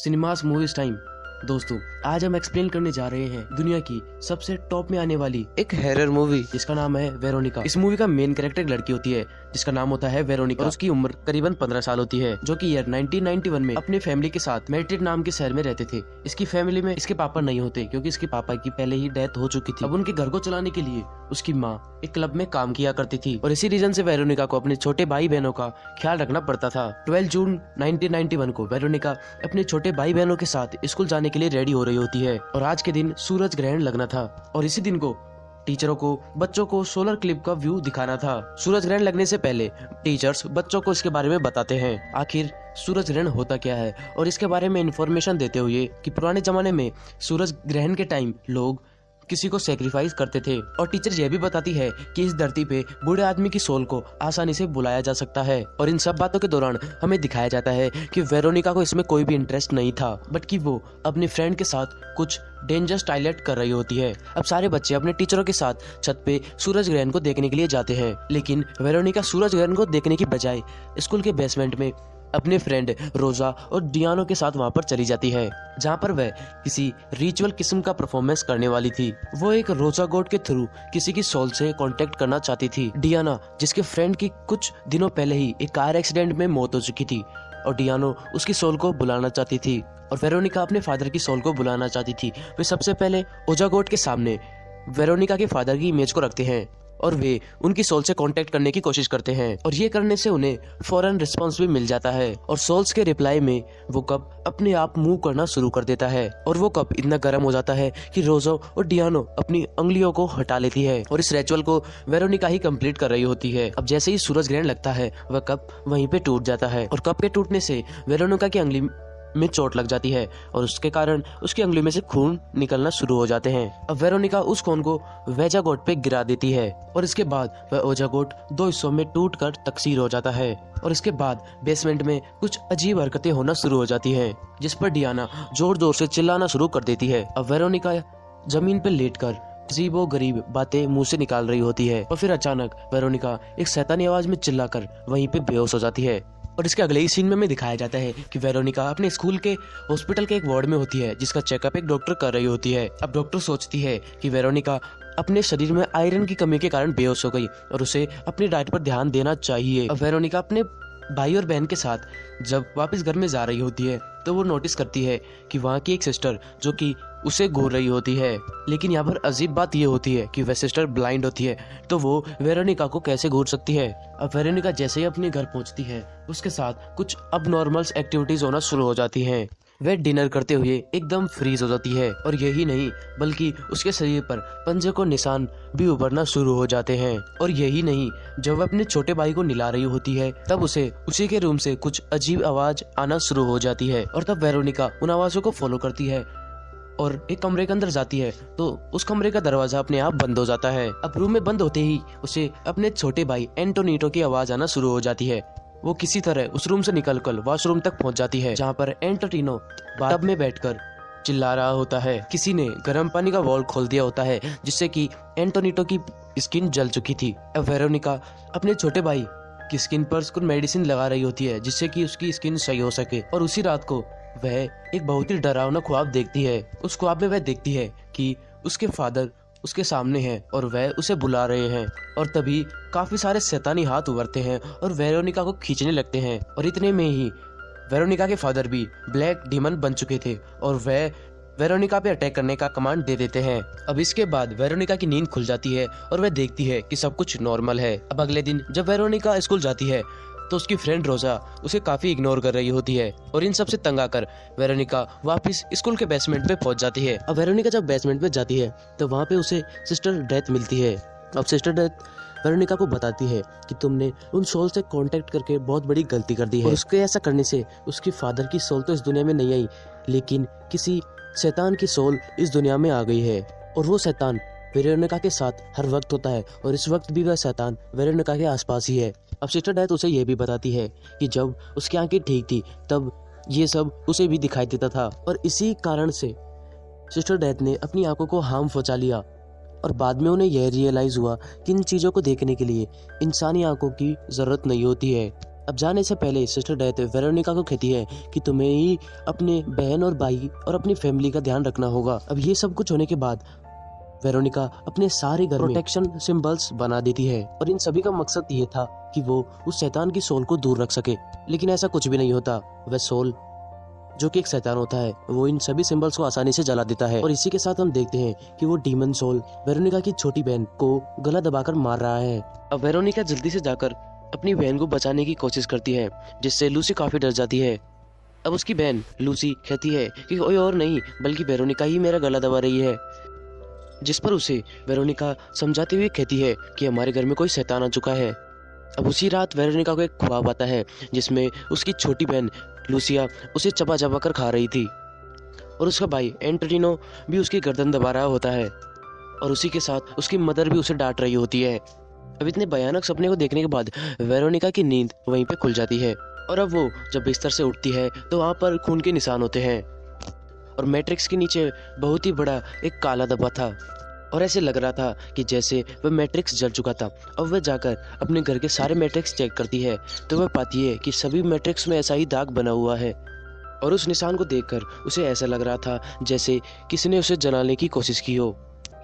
Cinemas movies time. दोस्तों, आज हम एक्सप्लेन करने जा रहे हैं दुनिया की सबसे टॉप में आने वाली एक हॉरर मूवी जिसका नाम है वेरोनिका। इस मूवी का मेन कैरेक्टर एक लड़की होती है जिसका नाम होता है वेरोनिका और उसकी उम्र करीबन 15 साल होती है, जो कि ईयर 1991 में अपने फैमिली के साथ मैड्रिड नाम के शहर में रहते थे। इसकी फैमिली में इसके पापा नहीं होते क्योंकि इसके पापा की पहले ही डेथ हो चुकी थी। अब उनके घर को चलाने के लिए उसकी माँ एक क्लब में काम किया करती थी और इसी रीजन से वेरोनिका को अपने छोटे भाई बहनों का ख्याल रखना पड़ता था। 12 जून 1991 को वेरोनिका अपने छोटे भाई बहनों के साथ स्कूल जाने के लिए रेडी हो रही होती है और आज के दिन सूरज ग्रहण लगना था और इसी दिन को टीचरों को बच्चों को सोलर क्लिप का व्यू दिखाना था। सूरज ग्रहण लगने से पहले टीचर्स बच्चों को इसके बारे में बताते हैं आखिर सूरज ग्रहण होता क्या है और इसके बारे में इंफॉर्मेशन देते हुए कि पुराने जमाने में सूरज ग्रहण के टाइम लोग किसी को सेक्रीफाइस करते थे। और टीचर यह भी बताती है कि इस धरती पे बूढ़े आदमी की सोल को आसानी से बुलाया जा सकता है। और इन सब बातों के दौरान हमें दिखाया जाता है कि वेरोनिका को इसमें कोई भी इंटरेस्ट नहीं था, बट कि वो अपने फ्रेंड के साथ कुछ डेंजरस टॉयलेट कर रही होती है। अब सारे बच्चे अपने टीचरों के साथ छत पे सूरज ग्रहण को देखने के लिए जाते हैं, लेकिन वेरोनिका सूरज ग्रहण को देखने की बजाय स्कूल के बेसमेंट में अपने फ्रेंड रोजा और डियानो के साथ वहां पर चली जाती है, जहां पर वह किसी रिचुअल किस्म का परफॉर्मेंस करने वाली थी। वो एक रोजा गॉड के थ्रू किसी की सोल से कांटेक्ट करना चाहती थी। डियाना, जिसके फ्रेंड की कुछ दिनों पहले ही एक कार एक्सीडेंट में मौत हो चुकी थी, और डियानो उसकी सोल को बुलाना चाहती थी और वेरोनिका अपने फादर की सोल को बुलाना चाहती थी। वे सबसे पहले ओजा गॉड के सामने वेरोनिका के फादर की इमेज को रखते हैं और वे उनकी सोल से कांटेक्ट करने की कोशिश करते हैं और ये करने से उन्हें फौरन रिस्पांस भी मिल जाता है और सोल्स के रिप्लाई में वो कप अपने आप मूव करना शुरू कर देता है और वो कप इतना गर्म हो जाता है कि रोजो और डियानो अपनी उंगलियों को हटा लेती है और इस रिचुअल को वेरोनिका ही कंप्लीट कर रही होती है। अब जैसे ही सूरज ग्रहण लगता है वह कप वहीं पे टूट जाता है और कप के टूटने से वेरोनिका की उंगली में चोट लग जाती है और उसके कारण उसकी उंगली में से खून निकलना शुरू हो जाते हैं। अब वेरोनिका उस खून को वेजा गोट पे गिरा देती है और इसके बाद वह ओजा गोट दो हिस्सों में टूटकर तकसीर हो जाता है और इसके बाद बेसमेंट में कुछ अजीब हरकतें होना शुरू हो जाती हैं, जिस पर डियाना जोर जोर से चिल्लाना शुरू कर देती है। अब वेरोनिका जमीन पर लेटकर अजीबो गरीब बातें मुंह से निकाल रही होती है और फिर अचानक वेरोनिका एक शैतानी आवाज में चिल्लाकर वहीं पे बेहोश हो जाती है। और इसके अगले ही सीन में हमें दिखाया जाता है कि वेरोनिका अपने स्कूल के हॉस्पिटल के एक वार्ड में होती है जिसका चेकअप एक डॉक्टर कर रही होती है। अब डॉक्टर सोचती है कि वेरोनिका अपने शरीर में आयरन की कमी के कारण बेहोश हो गई और उसे अपनी डाइट पर ध्यान देना चाहिए। अब वेरोनिका अपने भाई और बहन के साथ जब वापस घर में जा रही होती है तो वो नोटिस करती है कि वहाँ की एक सिस्टर जो कि उसे घूर रही होती है, लेकिन यहाँ पर अजीब बात ये होती है कि वह सिस्टर ब्लाइंड होती है तो वो वेरोनिका को कैसे घूर सकती है। अब वेरोनिका जैसे ही अपने घर पहुँचती है उसके साथ कुछ अबनॉर्मल्स एक्टिविटीज होना शुरू हो जाती हैं। वह डिनर करते हुए एकदम फ्रीज हो जाती है और यही नहीं बल्कि उसके शरीर पर पंजे को निशान भी उभरना शुरू हो जाते हैं। और यही नहीं, जब वह अपने छोटे भाई को निला रही होती है तब उसे उसी के रूम से कुछ अजीब आवाज आना शुरू हो जाती है और तब वेरोनिका उन आवाजों को फॉलो करती है और एक कमरे के अंदर जाती है तो उस कमरे का दरवाजा अपने आप बंद हो जाता है। अब रूम में बंद होते ही उसे अपने छोटे भाई एंटोनिटो की आवाज आना शुरू हो जाती है। वो किसी तरह उस रूम से निकलकर वॉशरूम तक पहुंच जाती है जहाँ पर एंटोनिटो टब में बैठकर चिल्ला रहा होता है। किसी ने गर्म पानी का वॉल्व खोल दिया होता है जिससे कि एंटोनिटो की स्किन जल चुकी थी। अब वेरोनिका अपने छोटे भाई की स्किन पर कुछ मेडिसिन लगा रही होती है जिससे कि उसकी स्किन सही हो सके और उसी रात को वह एक बहुत ही डरावना ख्वाब देखती है। उस ख्वाब में वह देखती है कि उसके फादर उसके सामने हैं और वह उसे बुला रहे हैं और तभी काफी सारे शैतानी हाथ उभरते हैं और वेरोनिका को खींचने लगते हैं और इतने में ही वेरोनिका के फादर भी ब्लैक डीमन बन चुके थे और वह वेरोनिका पे अटैक करने का कमांड दे देते हैं। अब इसके बाद वेरोनिका की नींद खुल जाती है और वह देखती है कि सब कुछ नॉर्मल है। अब अगले दिन जब वेरोनिका स्कूल जाती है तो उसकी फ्रेंड रोजा उसे काफी इग्नोर कर रही होती है और इन सब से तंग आकर वेरोनिका वापस स्कूल के बेसमेंट पे पहुंच जाती है। अब वेरोनिका जब बेसमेंट पे जाती है तो वहाँ पे उसे सिस्टर डेथ मिलती है। अब सिस्टर डेथ वेरोनिका को बताती है कि तुमने उन सोल से कांटेक्ट करके बहुत बड़ी गलती कर दी है और उसके ऐसा करने से उसकी फादर की सोल तो इस दुनिया में नहीं आई, लेकिन किसी शैतान की सोल इस दुनिया में आ गई है और वो शैतान वेरोनिका के साथ हर वक्त होता है और इस वक्त भी वह शैतान वेरोनिका के आसपास ही है। अब सिस्टर डेथ उसे यह भी बताती है कि जब उसकी आंखें ठीक थी तब ये सब उसे भी दिखाई देता था और इसी कारण से सिस्टर डेथ ने अपनी आंखों को हार्म पहुंचा लिया और बाद में उन्हें यह रियलाइज हुआ कि इन चीज़ों को देखने के लिए इंसानी आंखों की ज़रूरत नहीं होती है। अब जाने से पहले सिस्टर डेथ वेरोनिका को कहती है कि तुम्हें ही अपने बहन और भाई और अपनी फैमिली का ध्यान रखना होगा। अब ये सब कुछ होने के बाद वेरोनिका अपने सारे घर में प्रोटेक्शन सिंबल्स बना देती है और इन सभी का मकसद ये था कि वो उस शैतान की सोल को दूर रख सके। लेकिन ऐसा कुछ भी नहीं होता। वह सोल जो कि एक शैतान होता है वो इन सभी सिंबल्स को आसानी से जला देता है और इसी के साथ हम देखते हैं कि वो डीमन सोल वेरोनिका की छोटी बहन को गला दबाकर मार रहा है। अब वेरोनिका जल्दी से जाकर अपनी बहन को बचाने की कोशिश करती है, जिससे लूसी काफी डर जाती है। अब उसकी बहन लूसी कहती है कि कोई और नहीं बल्कि वेरोनिका ही मेरा गला दबा रही है, जिस पर उसे वेरोनिका समझाते हुए कहती है कि हमारे घर में कोई शैतान आ चुका है। अब उसी रात वेरोनिका को एक ख्वाब आता है जिसमें उसकी छोटी बहन लूसिया उसे चबा चबा कर खा रही थी और उसका भाई एंटोनिनो भी उसकी गर्दन दबा रहा होता है और उसी के साथ उसकी मदर भी उसे डांट रही होती है। अब इतने भयानक सपने को देखने के बाद वेरोनिका की नींद वहीं पे खुल जाती है और अब वो जब बिस्तर से उठती है तो वहाँ पर खून के निशान होते हैं और मैट्रिक्स के नीचे बहुत ही बड़ा एक काला धब्बा था और ऐसे लग रहा था कि जैसे वह मैट्रिक्स जल चुका था। अब वह जाकर अपने घर के सारे मैट्रिक्स चेक करती है तो वह पाती है कि सभी मैट्रिक्स में ऐसा ही दाग बना हुआ है और उस निशान को देखकर उसे ऐसा लग रहा था जैसे किसी ने उसे जलाने की कोशिश की हो।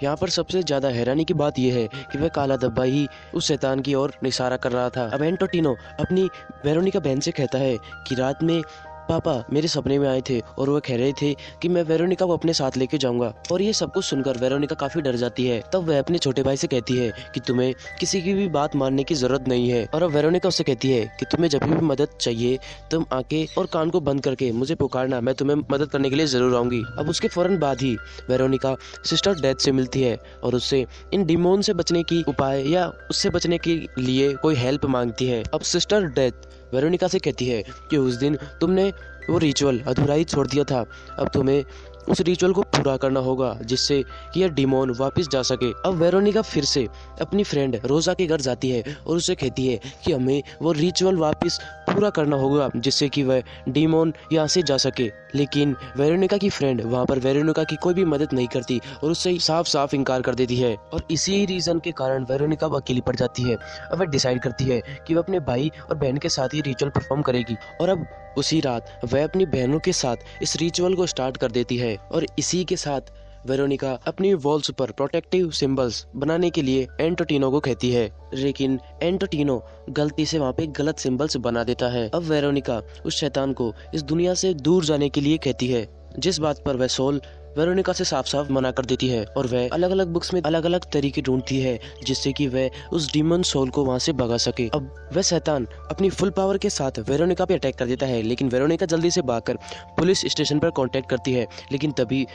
यहाँ पर सबसे ज्यादा हैरानी की बात यह है कि वह काला धब्बा ही उस शैतान की ओर इशारा कर रहा था। अब एंटोनिनो अपनी वेरोनिका बहन से कहता है कि रात में पापा मेरे सपने में आए थे और वो कह रहे थे कि मैं वेरोनिका को अपने साथ लेके जाऊंगा। और ये सब कुछ सुनकर वेरोनिका काफी डर जाती है। तब वह अपने छोटे भाई से कहती है कि तुम्हें किसी की भी बात मानने की जरूरत नहीं है और अब वेरोनिका उससे कहती है कि तुम्हें जब भी मदद चाहिए तुम आके और कान को बंद करके मुझे पुकारना, मैं तुम्हें मदद करने के लिए जरूर आऊंगी। अब उसके फौरन बाद ही वेरोनिका सिस्टर डेथ से मिलती है और उससे इन डिमोन से बचने की उपाय या उससे बचने के लिए कोई हेल्प मांगती है। अब सिस्टर डेथ वेरोनिका से कहती है कि उस दिन तुमने वो रिचुअल अधूरा ही छोड़ दिया था, अब तुम्हें उस रिचुअल को पूरा करना होगा जिससे कि यह डिमोन वापस जा सके। अब वेरोनिका फिर से अपनी फ्रेंड रोजा के घर जाती है और उसे कहती है कि हमें वो रिचुअल वापस पूरा करना होगा जिससे कि वह डिमोन यहाँ से जा सके। लेकिन वेरोनिका की फ्रेंड वहाँ पर वेरोनिका की कोई भी मदद नहीं करती और उससे साफ साफ इनकार कर देती है और इसी रीजन के कारण वेरोनिका अकेली पड़ जाती है। अब वह डिसाइड करती है कि वह अपने भाई और बहन के साथ ही रिचुअल परफॉर्म करेगी और अब उसी रात वह अपनी बहनों के साथ इस रिचुअल को स्टार्ट कर देती है और इसी के साथ वेरोनिका अपनी वॉल्स पर प्रोटेक्टिव सिंबल्स बनाने के लिए एंटोनिनो को कहती है, लेकिन एंटोनिनो गलती से वहाँ पे गलत सिंबल्स बना देता है। अब वेरोनिका उस शैतान को इस दुनिया से दूर जाने के लिए कहती है, जिस बात पर वह सोल वेरोनिका से साफ साफ मना कर देती है और वह अलग अलग बुक्स में अलग अलग तरीके ढूंढती है जिससे कि वह उस डीमन सोल को वहां से भगा सके। अब वह शैतान अपनी फुल पावर के साथ वेरोनिका पे अटैक कर देता है, लेकिन वेरोनिका जल्दी से भागकर पुलिस स्टेशन पर कांटेक्ट करती है। लेकिन तभी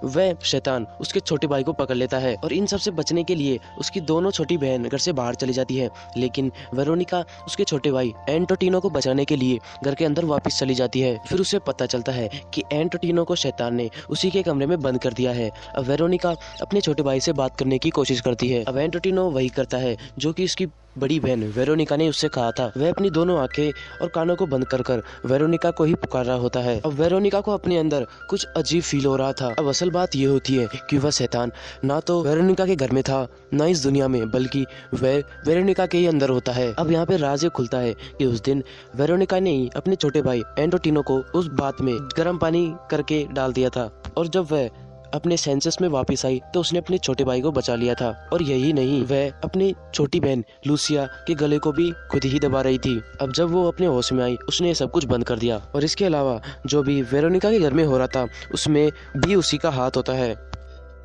वह शैतान उसके छोटे भाई को पकड़ लेता है और इन सब से बचने के लिए उसकी दोनों छोटी बहन घर से बाहर चली जाती है। लेकिन वेरोनिका उसके छोटे भाई एंटोनिनो को बचाने के लिए घर के अंदर वापस चली जाती है। फिर उसे पता चलता है कि एंटोनिनो को शैतान ने उसी के कमरे में बंद कर दिया है। अब वेरोनिका अपने छोटे भाई से बात करने की कोशिश करती है। अब एंटोनिनो वही करता है जो कि उसकी बड़ी बहन वेरोनिका ने उससे कहा था। वह अपनी दोनों आंखें और कानों को बंद कर वेरोनिका को ही पुकार रहा होता है। अब वेरोनिका को अपने अंदर कुछ अजीब फील हो रहा था। अब असल बात ये होती है कि वह शैतान ना तो वेरोनिका के घर में था ना इस दुनिया में, बल्कि वह वेरोनिका के ही अंदर होता है। अब यहाँ पे राज ये खुलता है कि उस दिन वेरोनिका ने ही अपने छोटे भाई एंटोनिनो को उस बात में गर्म पानी करके डाल दिया था और जब वह अपने सेंसेस में वापस आई तो उसने अपने छोटे भाई को बचा लिया था। और यही नहीं, वह अपनी छोटी बहन लूसिया के गले को भी खुद ही दबा रही थी। अब जब वो अपने होश में आई उसने ये सब कुछ बंद कर दिया और इसके अलावा जो भी वेरोनिका के घर में हो रहा था उसमें भी उसी का हाथ होता है।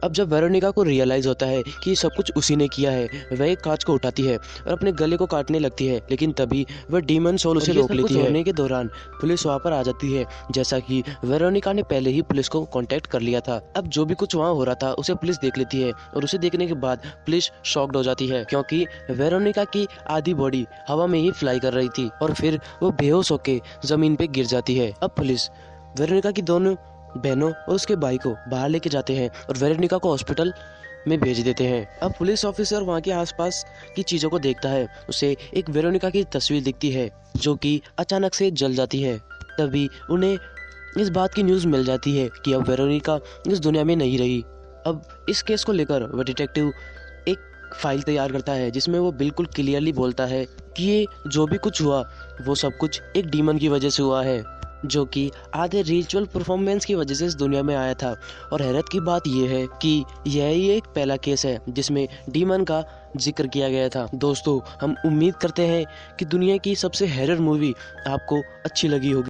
अब जब वेरोनिका को रियलाइज होता है कि सब कुछ उसी ने किया है, वह एक कांच को उठाती है और अपने गले को काटने लगती है, लेकिन तभी वह डीमन सोल उसे रोक लेती है। होने के दौरान पुलिस वहाँ पर आ जाती है, जैसा कि वेरोनिका ने पहले ही पुलिस को कांटेक्ट कर लिया था। अब जो भी कुछ वहाँ हो रहा था उसे पुलिस देख लेती है और उसे देखने के बाद पुलिस शॉक्ड हो जाती है क्योंकि वेरोनिका की आधी बॉडी हवा में ही फ्लाई कर रही थी और फिर वो बेहोश होकर जमीन पे गिर जाती है। अब पुलिस वेरोनिका की दोनों बहनों और उसके भाई को बाहर लेके जाते हैं और वेरोनिका को हॉस्पिटल में भेज देते हैं। अब पुलिस ऑफिसर वहाँ के आसपास की चीजों को देखता है, उसे एक वेरोनिका की तस्वीर दिखती है जो कि अचानक से जल जाती है। तभी उन्हें इस बात की न्यूज मिल जाती है कि अब वेरोनिका इस दुनिया में नहीं रही। अब इस केस को लेकर वह डिटेक्टिव एक फाइल तैयार करता है जिसमें वो बिल्कुल क्लियरली बोलता है कि ये जो भी कुछ हुआ वो सब कुछ एक डीमन की वजह से हुआ है, जो कि आधे रिचुअल परफॉर्मेंस की वजह से इस दुनिया में आया था। और हैरत की बात यह है कि यह ही एक पहला केस है जिसमें डीमन का जिक्र किया गया था। दोस्तों, हम उम्मीद करते हैं कि दुनिया की सबसे हैरर मूवी आपको अच्छी लगी होगी।